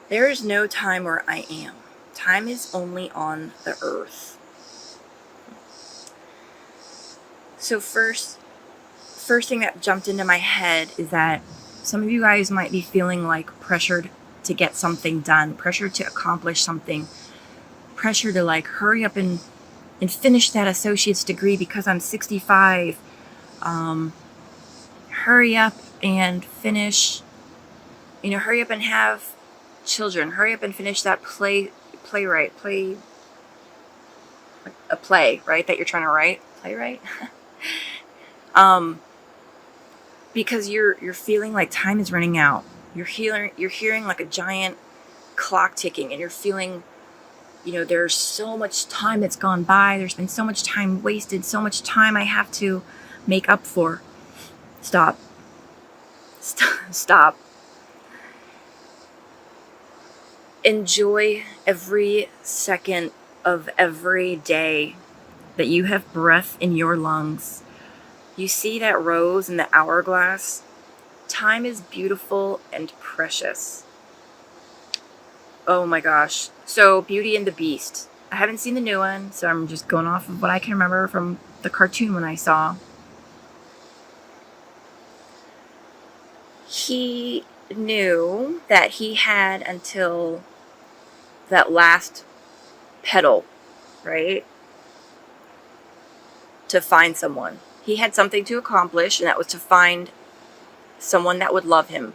There is no time where I am. Time is only on the earth. So first thing that jumped into my head is that some of you guys might be feeling like pressured to get something done, pressured to accomplish something, pressure to like hurry up and finish that associate's degree because I'm 65. Hurry up and finish, hurry up and have children. Hurry up and finish that play, a play, right? That you're trying to write, playwright. Because you're feeling like time is running out. You're hearing like a giant clock ticking, and you're feeling, there's so much time that's gone by. There's been so much time wasted, so much time I have to make up for. Stop. Stop. Enjoy every second of every day that you have breath in your lungs. You see that rose in the hourglass? Time is beautiful and precious. Oh my gosh. So, Beauty and the Beast. I haven't seen the new one, so I'm just going off of what I can remember from the cartoon when I saw. He knew that he had until that last petal, right? To find someone. He had something to accomplish, and that was to find someone that would love him.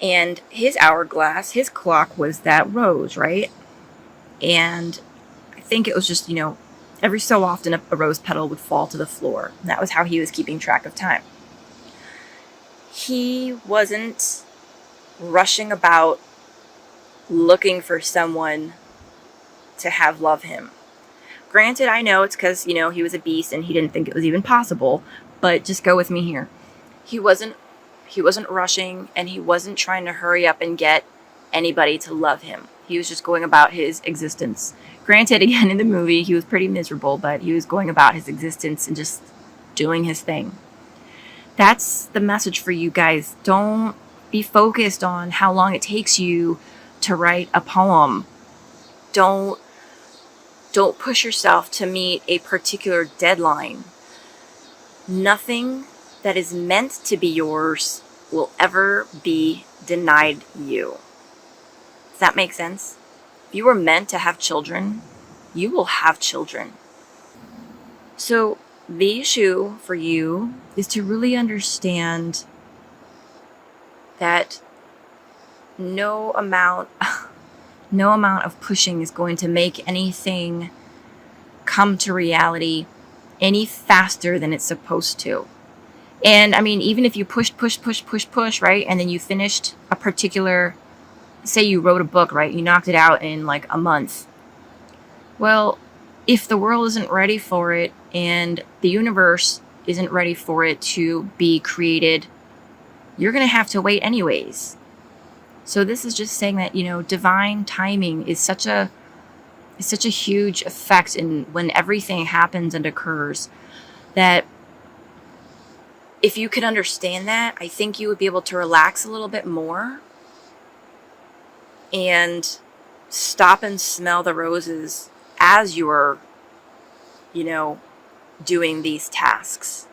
And his hourglass, his clock was that rose, right? And I think it was just, every so often a rose petal would fall to the floor. And that was how he was keeping track of time. He wasn't rushing about looking for someone to have love him. Granted, I know it's because, he was a beast and he didn't think it was even possible, but just go with me here. He wasn't rushing, and he wasn't trying to hurry up and get anybody to love him. He was just going about his existence. Granted, again, in the movie, he was pretty miserable, but he was going about his existence and just doing his thing. That's the message for you guys. Don't be focused on how long it takes you to write a poem. Don't push yourself to meet a particular deadline. Nothing that is meant to be yours will ever be denied you. Does that make sense? If you were meant to have children, you will have children. So the issue for you is to really understand that no amount of pushing is going to make anything come to reality any faster than it's supposed to. And I mean, even if you push, right? And then you finished a particular, say you wrote a book, right? You knocked it out in like a month. Well, if the world isn't ready for it and the universe isn't ready for it to be created, you're going to have to wait anyways. So this is just saying that, divine timing is such a huge effect in when everything happens and occurs, that if you could understand that, I think you would be able to relax a little bit more and stop and smell the roses as you are, doing these tasks.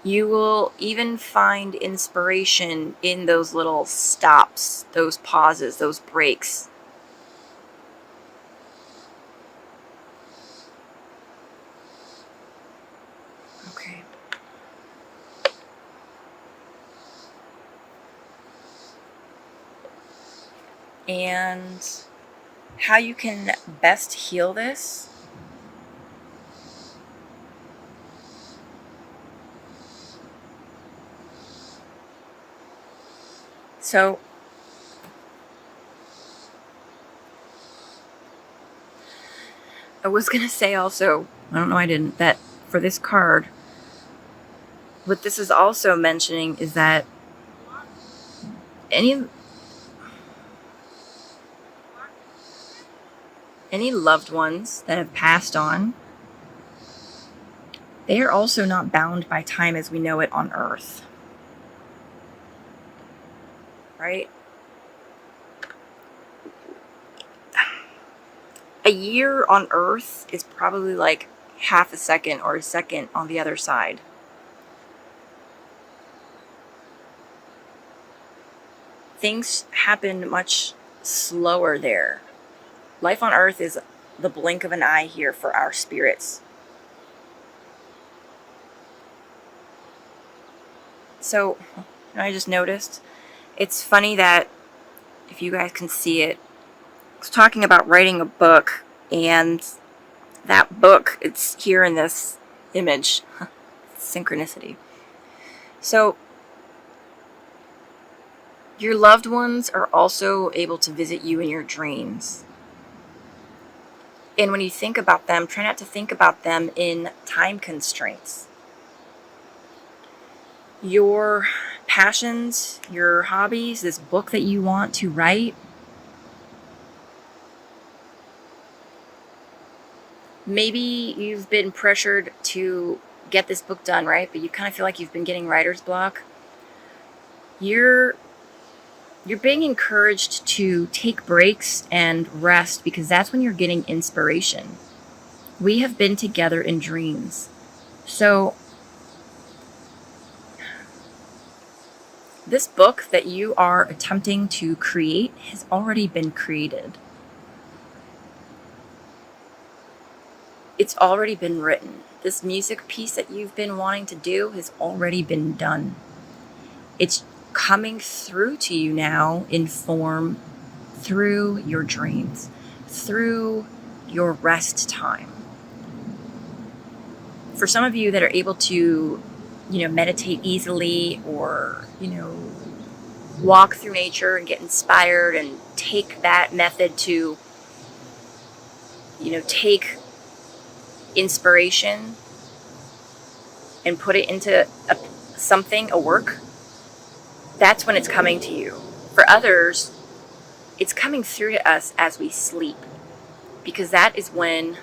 You will even find inspiration in those little stops, those pauses, those breaks. Okay. And how you can best heal this. So, I was going to say also, I don't know I didn't, that for this card, what this is also mentioning is that any loved ones that have passed on, they are also not bound by time as we know it on Earth. right? A year on Earth is probably like half a second or a second on the other side. Things happen much slower there. Life on Earth is the blink of an eye here for our spirits. So, I just noticed, it's funny that, if you guys can see it, I was talking about writing a book, and that book, it's here in this image. Synchronicity. So, your loved ones are also able to visit you in your dreams. And when you think about them, try not to think about them in time constraints. Your passions, your hobbies, this book that you want to write, maybe you've been pressured to get this book done, right? But you kind of feel like you've been getting writer's block. You're being encouraged to take breaks and rest, because that's when you're getting inspiration. We have been together in dreams. So this book that you are attempting to create has already been created. It's already been written. This music piece that you've been wanting to do has already been done. It's coming through to you now in form through your dreams, through your rest time. For some of you that are able to, meditate easily, or, walk through nature and get inspired and take that method to, take inspiration and put it into a work, that's when it's coming to you. For others, it's coming through to us as we sleep, because that is when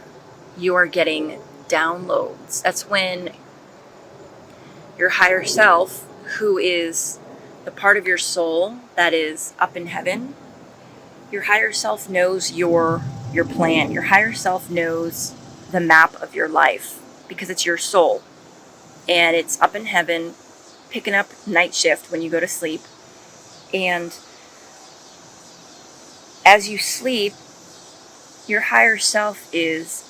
you are getting downloads. That's when your higher self, who is the part of your soul that is up in heaven, your higher self knows your plan. Your higher self knows the map of your life, because it's your soul, and it's up in heaven picking up night shift when you go to sleep. And as you sleep, your higher self is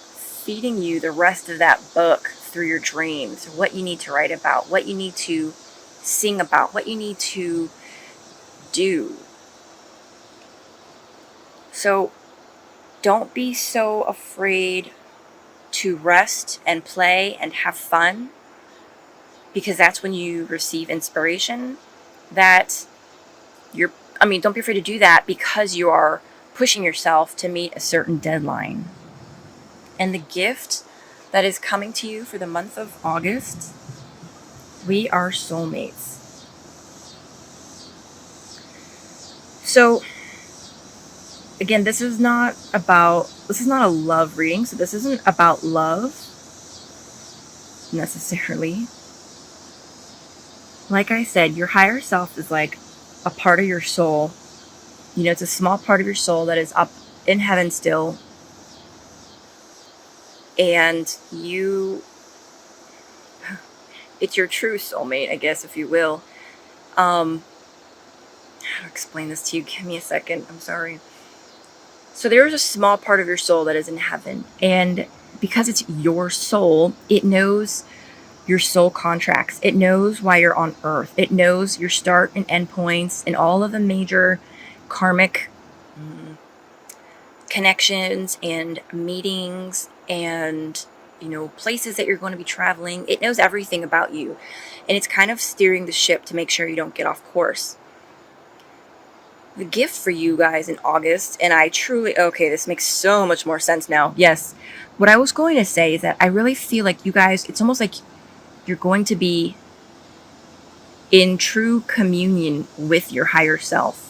feeding you the rest of that book through your dreams, what you need to write about, what you need to sing about, what you need to do. So don't be so afraid to rest and play and have fun, because that's when you receive inspiration. Don't be afraid to do that, because you are pushing yourself to meet a certain deadline. And the gift that is coming to you for the month of August, we are soulmates. So, again, this is not a love reading, so this isn't about love necessarily. Like I said, your higher self is like a part of your soul. It's a small part of your soul that is up in heaven still. And it's your true soulmate, I guess, if you will. How to explain this to you? Give me a second. I'm sorry. So there is a small part of your soul that is in heaven. And because it's your soul, it knows your soul contracts. It knows why you're on earth. It knows your start and end points and all of the major karmic connections and meetings and, places that you're going to be traveling. It knows everything about you. And it's kind of steering the ship to make sure you don't get off course. The gift for you guys in August, and this makes so much more sense now. Yes. What I was going to say is that I really feel like you guys, it's almost like you're going to be in true communion with your higher self.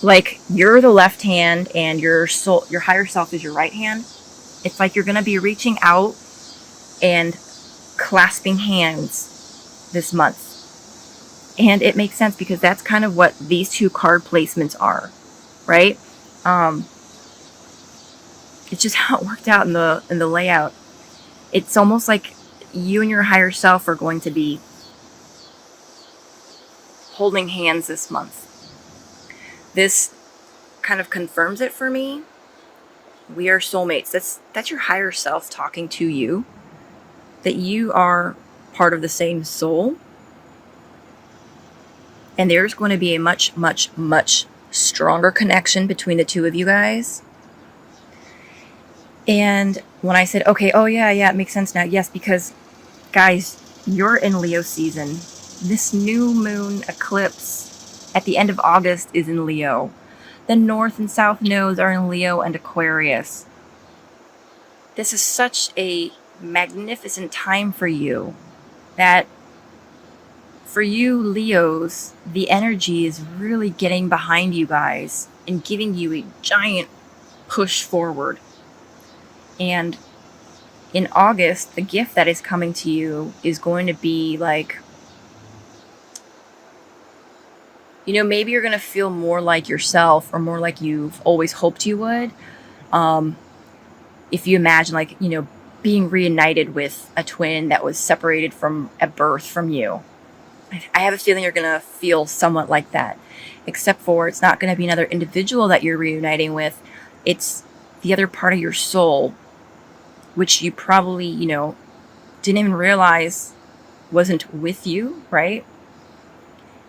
Like you're the left hand and your higher self is your right hand. It's like you're going to be reaching out and clasping hands this month. And it makes sense because that's kind of what these two card placements are, right? It's just how it worked out in the layout. It's almost like you and your higher self are going to be holding hands this month. This kind of confirms it for me. We are soulmates. That's your higher self talking to you. That you are part of the same soul. And there's going to be a much, much, much stronger connection between the two of you guys. And when I said, okay, oh yeah, it makes sense now. Yes, because guys, you're in Leo season. This new moon eclipse at the end of August is in Leo. The north and south nodes are in Leo and Aquarius. This is such a magnificent time for you that for you Leos, the energy is really getting behind you guys and giving you a giant push forward. And in August, the gift that is coming to you is going to be like, maybe you're going to feel more like yourself or more like you've always hoped you would. If you imagine being reunited with a twin that was separated at birth from you. I have a feeling you're going to feel somewhat like that, except for it's not going to be another individual that you're reuniting with. It's the other part of your soul, which you probably, didn't even realize wasn't with you, right?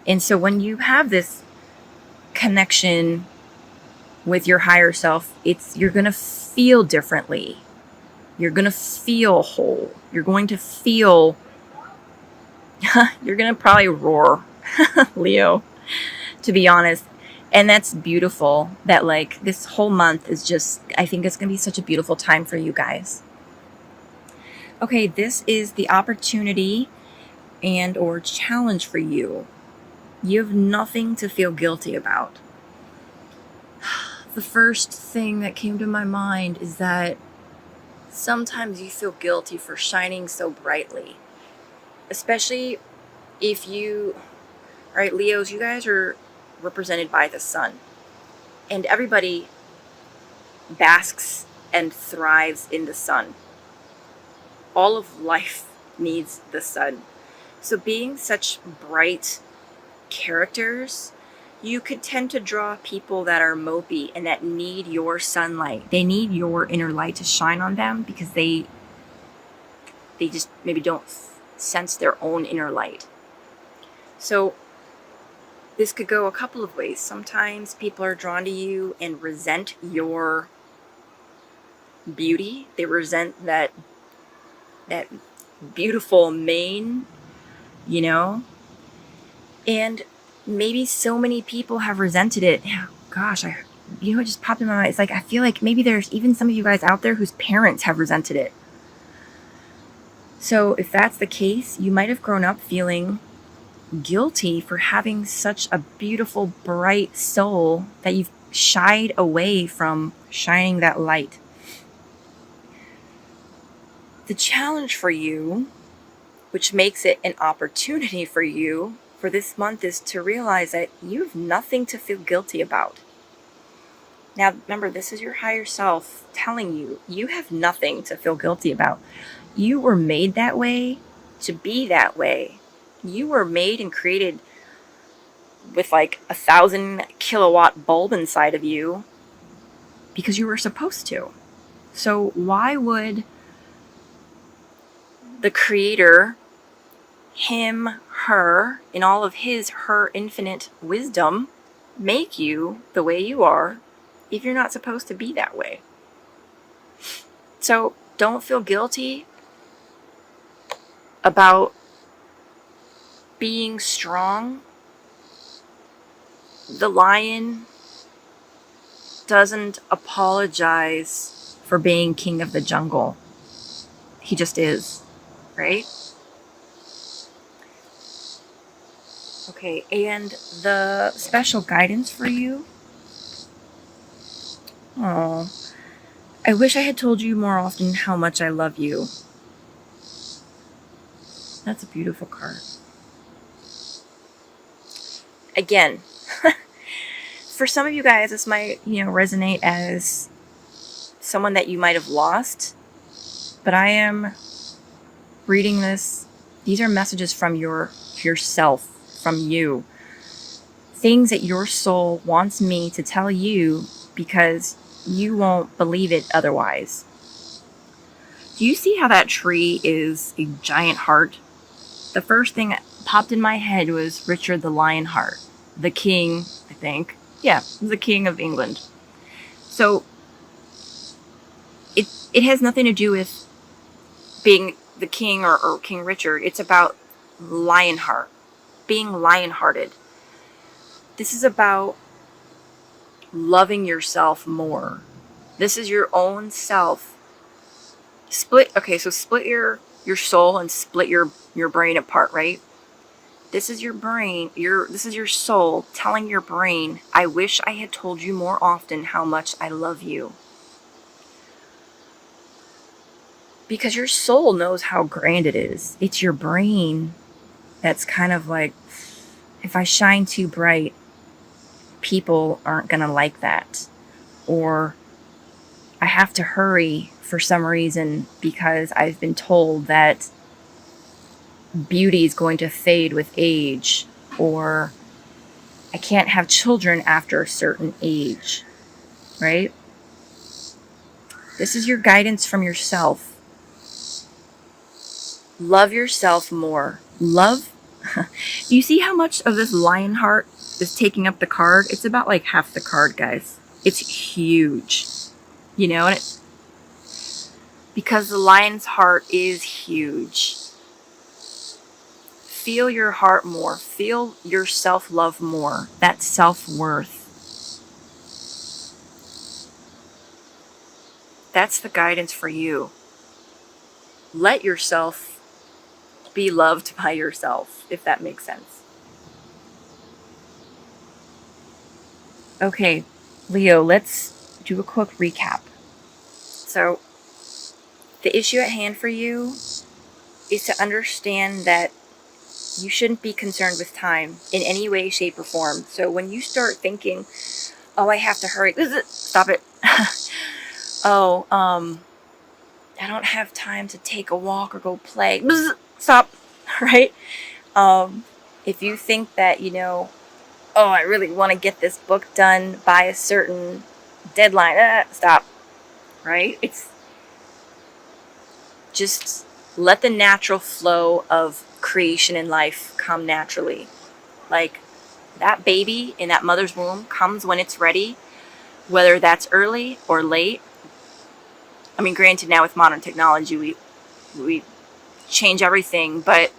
And so when you have this connection with your higher self, you're going to feel differently. You're going to feel whole. You're going to feel, you're going to probably roar, Leo, to be honest. And that's beautiful that this whole month is just, I think it's going to be such a beautiful time for you guys. Okay, this is the opportunity and or challenge for you. You have nothing to feel guilty about. The first thing that came to my mind is that sometimes you feel guilty for shining so brightly. Especially if alright, Leos, you guys are represented by the sun. And everybody basks and thrives in the sun. All of life needs the sun. So being such bright characters, you could tend to draw people that are mopey and that need your sunlight. They need your inner light to shine on them because they just maybe don't sense their own inner light. So this could go a couple of ways. Sometimes people are drawn to you and resent your beauty. They resent that beautiful mane, and maybe so many people have resented it. Gosh, it just popped in my mind. It's I feel like maybe there's even some of you guys out there whose parents have resented it. So if that's the case, you might have grown up feeling guilty for having such a beautiful, bright soul that you've shied away from shining that light. The challenge for you, which makes it an opportunity for you for this month, is to realize that you have nothing to feel guilty about. Now, remember, this is your higher self telling you, you have nothing to feel guilty about. You were made that way to be that way. You were made and created with 1,000 kilowatt bulb inside of you because you were supposed to. So why would the creator, him, her, in all of her infinite wisdom, make you the way you are if you're not supposed to be that way? So don't feel guilty about being strong. The lion doesn't apologize for being king of the jungle. He just is, right? Okay, and the special guidance for you. Oh, I wish I had told you more often how much I love you. That's a beautiful card. Again, for some of you guys, this might, resonate as someone that you might have lost, but I am reading this. These are messages from yourself, from you. Things that your soul wants me to tell you because you won't believe it otherwise. Do you see how that tree is a giant heart? The first thing that popped in my head was Richard the Lionheart, the king, I think. Yeah, the king of England. So it has nothing to do with being the king or King Richard. It's about Lionheart, being lion-hearted. This is about loving yourself more. This is your own self. Split your soul and split your brain apart, right? This is your brain, this is your soul telling your brain, I wish I had told you more often how much I love you. Because your soul knows how grand it is. It's your brain that's kind of like, if I shine too bright, people aren't going to like that. Or I have to hurry for some reason because I've been told that beauty is going to fade with age. Or I can't have children after a certain age. Right? This is your guidance from yourself. Love yourself more. Love. You see how much of this Lionheart is taking up the card? It's about like half the card, guys. It's huge. And because the lion's heart is huge. Feel your heart more. Feel your self-love more. That self-worth. That's the guidance for you. Let yourself be loved by yourself, if that makes sense. Okay, Leo, let's do a quick recap. So, the issue at hand for you is to understand that you shouldn't be concerned with time in any way, shape, or form. So when you start thinking, oh, I have to hurry, stop it. I don't have time to take a walk or go play. Stop, right? If you think that, I really want to get this book done by a certain deadline, stop, right? It's just let the natural flow of creation in life come naturally. Like that baby in that mother's womb comes when it's ready, whether that's early or late. I mean, granted, now with modern technology, we change everything, but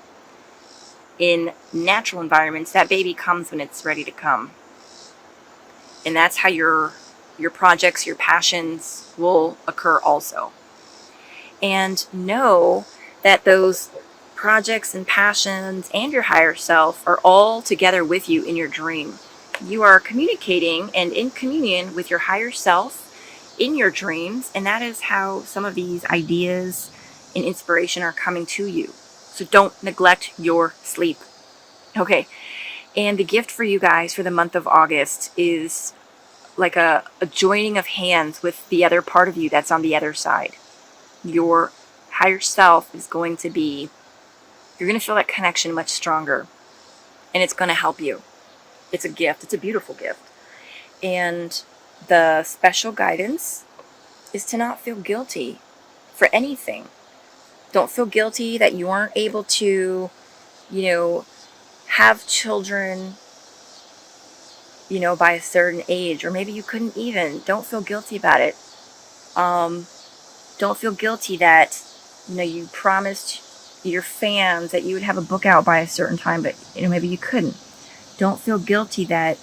in natural environments, that baby comes when it's ready to come. And that's how your projects, your passions will occur also. And know that those projects and passions and your higher self are all together with you in your dream. You are communicating and in communion with your higher self in your dreams, and that is how some of these ideas and inspiration are coming to you. So don't neglect your sleep. Okay, and the gift for you guys for the month of August is like a joining of hands with the other part of you that's on the other side. Your higher self is going to be, you're going to feel that connection much stronger, and it's going to help you. It's a gift. It's a beautiful gift. And the special guidance is to not feel guilty for anything. Don't feel guilty that you aren't able to, have children, by a certain age, or maybe you couldn't even. Don't feel guilty about it. Don't feel guilty that, you promised your fans that you would have a book out by a certain time, but, maybe you couldn't. Don't feel guilty that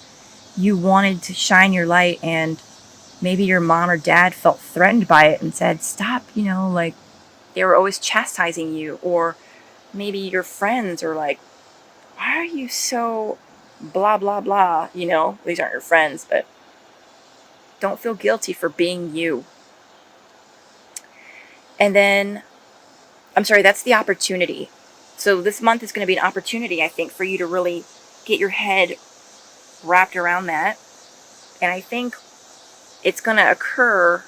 you wanted to shine your light and maybe your mom or dad felt threatened by it and said, stop, like they were always chastising you. Or maybe your friends are like, why are you so blah, blah, blah? These aren't your friends, but don't feel guilty for being you. And then, that's the opportunity. So this month is going to be an opportunity, I think, for you to really get your head wrapped around that. And I think it's going to occur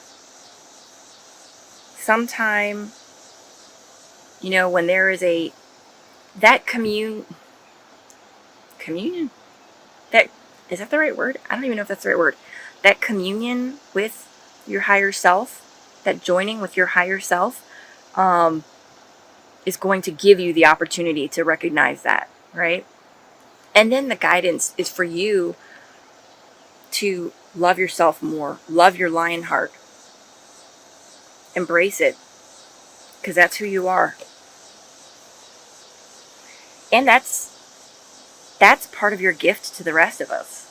sometime, when there is that communion, that, is that the right word? I don't even know if that's the right word. That communion with your higher self, that joining with your higher self, is going to give you the opportunity to recognize that, right? And then the guidance is for you to love yourself more, love your lion heart, embrace it, because that's who you are. And that's part of your gift to the rest of us.